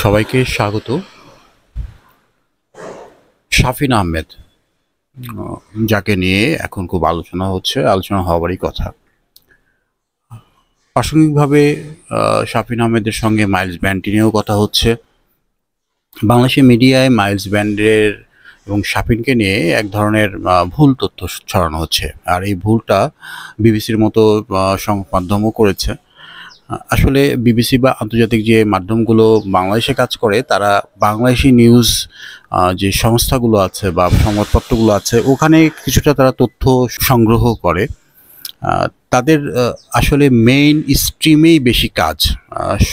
সবাইকে স্বাগত। শাফিন আহমেদ, যাকে নিয়ে এখন খুব আলোচনা হওয়ারই কথা। প্রাসঙ্গিকভাবে শাফিন আহমেদের সঙ্গে মাইলস ব্যান্ডটি নিয়েও কথা হচ্ছে। বাংলাদেশি মিডিয়ায় মাইলস ব্যান্ডের এবং শাফিনকে নিয়ে এক ধরনের ভুল তথ্য ছড়ানো হচ্ছে, আর এই ভুলটা বিবিসির মতো সংবাদ মাধ্যমও করেছে। আসলে বিবিসি বা আন্তর্জাতিক যে মাধ্যমগুলো বাংলাদেশে কাজ করে, তারা বাংলাদেশি নিউজ যে সংস্থাগুলো আছে বা সংবাদপত্রগুলো আছে, ওখানে কিছুটা তারা তথ্য সংগ্রহ করে। তাদের আসলে মেইন স্ট্রিমেই বেশি কাজ।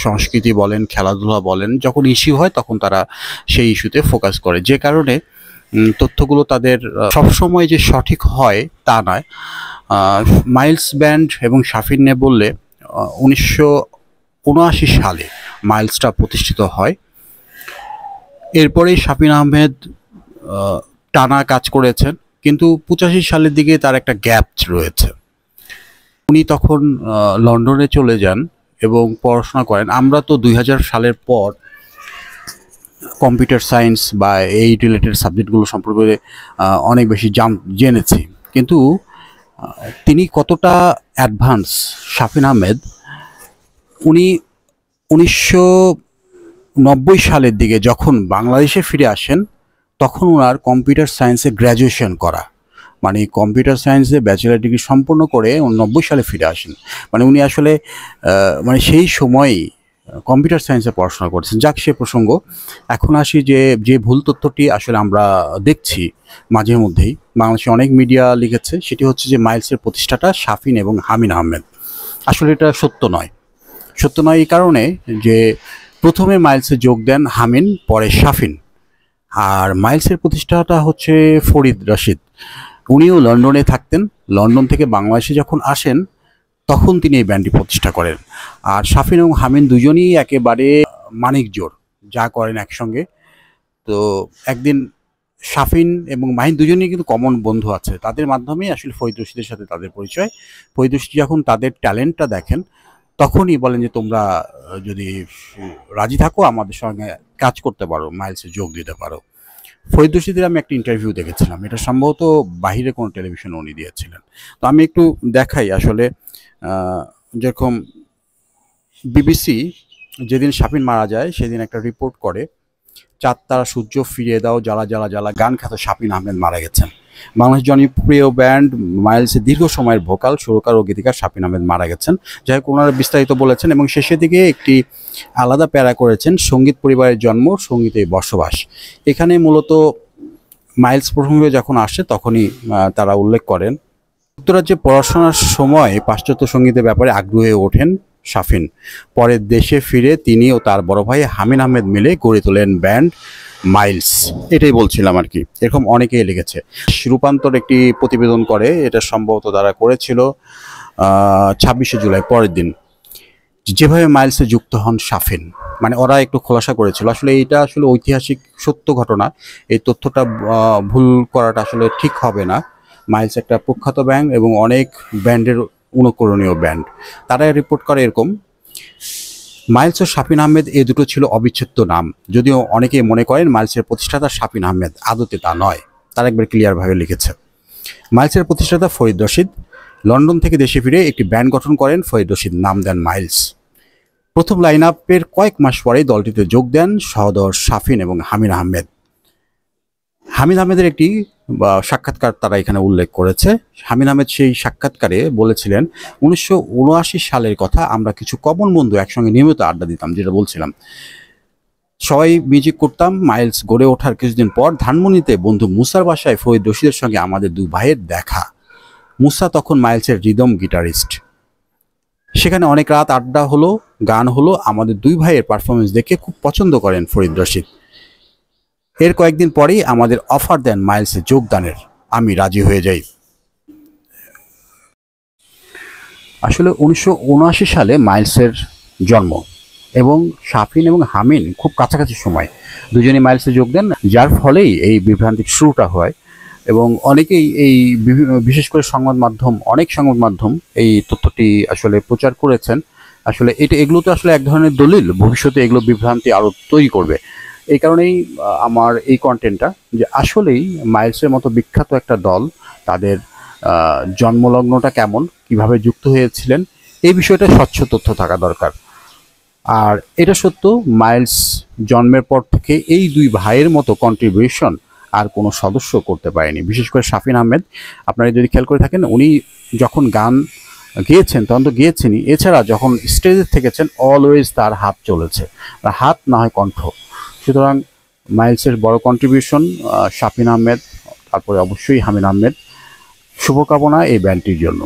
সংস্কৃতি বলেন, খেলাধুলা বলেন, যখন ইস্যু হয় তখন তারা সেই ইস্যুতে ফোকাস করে, যে কারণে তথ্যগুলো তাদের সবসময় যে সঠিক হয় তা নয়। মাইলস ব্যান্ড এবং শাফিন নিয়ে বললে 1979 সালে মাইলসটা প্রতিষ্ঠিত হয়। এরপরেই শাফিন আহমেদ টানা কাজ করেছেন, কিন্তু 85 সালের দিকে তার একটা গ্যাপ রয়েছে। উনি তখন লন্ডনে চলে যান এবং পড়াশোনা করেন। আমরা তো 2000 সালের পর কম্পিউটার সায়েন্স বা এই রিলেটেড সাবজেক্টগুলো সম্পর্কে অনেক বেশি জেনেছি, কিন্তু তিনি কতটা অ্যাডভান্স শাফিন আহমেদ, উনি 1990 সালের দিকে যখন বাংলাদেশে ফিরে আসেন, তখন ওনার কম্পিউটার সায়েন্সে গ্র্যাজুয়েশন করা, মানে কম্পিউটার সায়েন্সে ব্যাচেলার ডিগ্রি সম্পন্ন করে 90 সালে ফিরে আসেন। মানে উনি আসলে সেই সময়ই কম্পিউটার সায়েন্সে পড়াশোনা করেছেন। যাক, সে প্রসঙ্গ। এখন আসি যে ভুল তথ্যটি আসলে আমরা দেখছি মাঝে মধ্যেই, বাংলাদেশে অনেক মিডিয়া লিখেছে, সেটি হচ্ছে যে মাইলসের প্রতিষ্ঠাতা শাফিন এবং হামিন আহমেদ। আসলে এটা সত্য নয়। সত্য নয় এই কারণে যে প্রথমে মাইলসে যোগ দেন হামিন, পরে শাফিন। আর মাইলসের প্রতিষ্ঠাতা হচ্ছে ফরিদ রশিদ। উনিও লন্ডনে থাকতেন। লন্ডন থেকে বাংলাদেশে যখন আসেন, তখন তিনি এই ব্যান্ডটি প্রতিষ্ঠা করেন। আর শাফিন এবং হামিন দুজনই একেবারে মানিক জোড়, যা করেন একসঙ্গে। তো একদিন শাফিন এবং মাহিন দুজনেই কিন্তু কমন বন্ধু আছে, তাদের মাধ্যমেই আসলে ফরিদ রশিদের সাথে তাদের পরিচয়। ফরিদ রশিদ যখন তাদের ট্যালেন্টটা দেখেন, তখনই বলেন যে তোমরা যদি রাজি থাকো আমাদের সঙ্গে কাজ করতে পারো, মাইলসে যোগ দিতে পারো। ফরিদ রশিদের আমি একটা ইন্টারভিউ দেখেছিলাম, এটা সম্ভবত বাহিরে কোনো টেলিভিশন উনি দিয়েছিলেন। তো আমি একটু দেখাই। আসলে যেরকম বিবিসি যেদিন শাফিন মারা যায় সেদিন একটা রিপোর্ট করে, চাঁদ তারা সূর্য ফিরিয়ে দাও, জ্বালা জ্বালা জ্বালা গান খ্যাত শাফিন আহমেদ মারা গেছেন। বাংলাদেশ জনপ্রিয় ব্যান্ড মাইলসের দীর্ঘ সময়ের ভোকাল, সুরকার ও গীতিকার শাফিন আহমেদ মারা গেছেন। যাই হোক, ওনারা বিস্তারিত বলেছেন এবং শেষের দিকে একটি আলাদা প্যারা করেছেন, সঙ্গীত পরিবারের জন্ম, সঙ্গীতে বসবাস। এখানে মূলত মাইলস প্রসঙ্গে যখন আসে তখনই তারা উল্লেখ করেন, যুক্তরাজ্যে পড়াশোনার সময় পাশ্চাত্য সঙ্গীতের ব্যাপারে আগ্রহী ওঠেন শাফিন। পরে দেশে ফিরে তিনি ও তার বড় ভাই হামিন আহমেদ মিলে গড়ে তোলেন ব্যান্ড মাইলস। এটাই বলছিলাম আর কি। এরকম অনেকেই লিখেছে। রূপান্তর একটি প্রতিবেদন করে, এটা সম্ভবত তারা করেছিল 26শে জুলাই, পরের দিন, যেভাবে মাইলসে যুক্ত হন শাফিন। মানে ওরা একটু খোলাসা করেছিল। আসলে এইটা আসলে ঐতিহাসিক সত্য ঘটনা। এই তথ্যটা ভুল করাটা আসলে ঠিক হবে না। মাইলস একটা প্রখ্যাত ব্যান্ড এবং অনেক ব্যান্ডের অনুকরণীয় ব্যান্ড। তারা রিপোর্ট করে এরকম, মাইলস ও শাফিন আহমেদ এ দুটো ছিল অবিচ্ছেদ্য নাম। যদিও অনেকেই মনে করেন মাইলসের প্রতিষ্ঠাতা শাফিন আহমেদ, আদতে তা নয়। তারা একবার ক্লিয়ারভাবে লিখেছে। মাইলসের প্রতিষ্ঠাতা ফরিদ রশিদ। লন্ডন থেকে দেশে ফিরে একটি ব্যান্ড গঠন করেন ফরিদ রশিদ, নাম দেন মাইলস। প্রথম লাইন আপের কয়েক মাস পরেই দলটিতে যোগ দেন সহোদর শাফিন এবং হামিন আহমেদ। হামিদ আহমেদের একটি সাক্ষাৎকার তারা এখানে উল্লেখ করেছে। হামিদ আহমেদ সেই সাক্ষাৎকারে বলেছিলেন, 1979 সালের কথা, আমরা কিছু কমন বন্ধু একসঙ্গে নিয়মিত আড্ডা দিতাম, যেটা বলছিলাম। সবাই মিউজিক করতাম। মাইলস গড়ে ওঠার কিছুদিন পর ধানমন্ডিতে বন্ধু মুসার বাসায় ফরিদ রশিদের সঙ্গে আমাদের দুই ভাইয়ের দেখা। মুসা তখন মাইলসের রিদম গিটারিস্ট। সেখানে অনেক রাত আড্ডা হলো, গান হলো। আমাদের দুই ভাইয়ের পারফরমেন্স দেখে খুব পছন্দ করেন ফরিদ রশিদ। এর কয়েকদিন পরেই আমাদের অফার দেন মাইলসে যোগদানের। আমি রাজি হয়ে যাই। আসলে 1979 সালে মাইলসের জন্ম এবং শাফিন এবং হামিন খুব কাছাকাছি সময় দুজনেই মাইলসে যোগ দেন, যার ফলেই এই বিভ্রান্তির শুরুটা হয়। এবং অনেকেই এই বিশেষ করে অনেক সংবাদ মাধ্যম এই তথ্যটি আসলে প্রচার করেছেন আসলে এগুলো তো আসলে এক ধরনের দলিল, ভবিষ্যতে এগুলো বিভ্রান্তি আরও তৈরি করবে। এই কারণেই আমার এই কন্টেন্টটা, যে আসলেই মাইলসের মতো বিখ্যাত একটা দল, তাদের জন্মলগ্নটা কেমন, কিভাবে যুক্ত হয়েছিলেন, এই বিষয়টা স্বচ্ছ তথ্য থাকা দরকার। আর এটা সত্য, মাইলস জন্মের পর থেকে এই দুই ভাইয়ের মতো কন্ট্রিবিউশন আর কোনো সদস্য করতে পারেনি, বিশেষ করে শাফিন আহমেদ। আপনারা যদি খেয়াল করে থাকেন, উনি যখন গান গেয়েছেন তখন তো গিয়েছেনই, এছাড়া যখন স্টেজে থেকেছেন অলওয়েজ তার হাত চলেছে, হাত না হয় কণ্ঠ। সুতরাং মাইলসের বড় কন্ট্রিবিউশন শাফিন আহমেদ, তারপরে অবশ্যই হামিদ আহমেদ। শুভকামনা এই ব্যান্ডটির জন্য।